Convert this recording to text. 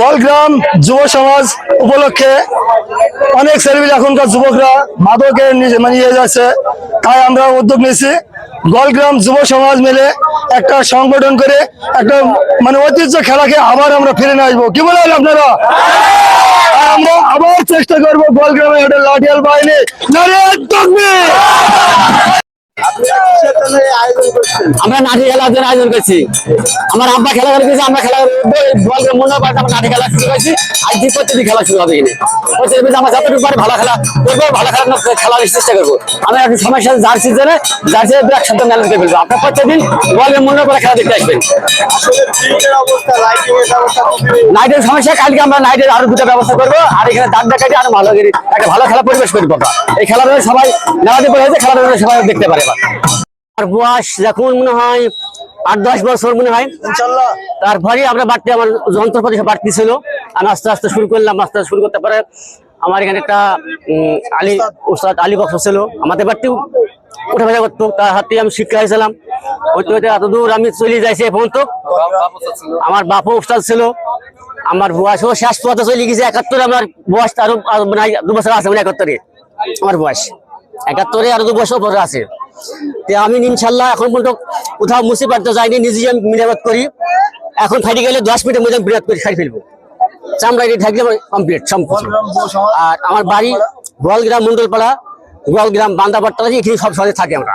গোয়ালগ্রাম যুব সমাজ উপলক্ষে অনেক ছেলেমেয়ে এখনকার যুবকরা মাদকে নিয়ে যাচ্ছে, তাই আমরা উদ্যোগ নিয়েছি গোয়ালগ্রাম যুব সমাজ মিলে একটা সংগঠন করে একটা ঐতিহ্য খেলাকে আবার আমরা ফিরে নিয়ে আসবো। কি বলেন আপনারা? আমরা আবার চেষ্টা করবো গোয়ালগ্রামে একটা লাঠিয়াল বাহিনী আমরা নাটি খেলার জন্য আয়োজন করছি। আমার আব্বা খেলা করেছে, আমরা খেলা মনে হয় আমরা নাটি খেলা শুরু করেছি। আজ দিন প্রতিদিন খেলা শুরু হবে কিনা প্রতিদিন আমরা যতটুকু পারি ভালো খেলা করবো, ভালো খেলার চেষ্টা করবো। আমরা একটু সময়ের সাথে জার্সি জেনে জার্সি একসাথে ম্যানেজ করে ফেলবো। আপনার প্রত্যেকদিন বলের মনে করে খেলা দেখতে আসবেন। নাইটের সমস্যা, কালকে আমরা নাইটের আরো দুটো ব্যবস্থা করবো, আর এখানে দাগ দেখাটি আরো ভালো একটা ভালো খেলা পরিবেশ করবো। এই খেলাটা সবাই নেওয়াতে পড়ে হয়েছে, খেলাটা সবাই দেখতে পারে। আর বয়স যখন মনে হয় 8-10 বছর মনে হয়, তারপরে আমরা বাড়তে আমার যন্ত্রপাতি বাড়তি ছিল। আমি আস্তে আস্তে শুরু করলাম, আস্তে আস্তে শুরু করতে পারে আমার এখানে একটা উস্তাদ আলী বক্স ছিল, আমাদের বাড়তেও উঠে ভেজা করতো, তার হাতে আমি শিক্ষা হয়েছিলাম। হইতে হইতে এত দূর আমি চলে যাইছি। এখন তো আমার বাপও উস্তাদ ছিল, আমার বয়সও শেষ পথে চলে গেছে। 71 আমার বয়স আরো 2 বছর আছে, 71 আমার বয়স, 71 আরো 2 বছর পরে আছে। আমি ইনশাল্লাহ এখন পর্যন্ত কোথাও মুসিবত যাইনি, নিজে আমি মিলাবাদ করি। এখন ফাইটে গেলে 10 মিনিটের মধ্যে বিরাট করে খাই ফেলবো, চামড়া থাকলে কমপ্লিট সম্পূর্ণ। আর আমার বাড়ি গোয়ালগ্রাম মন্ডলপাড়া, গোয়ালগ্রাম বান্দাবাড়তলা, এখানে সব সঙ্গে থাকি আমরা।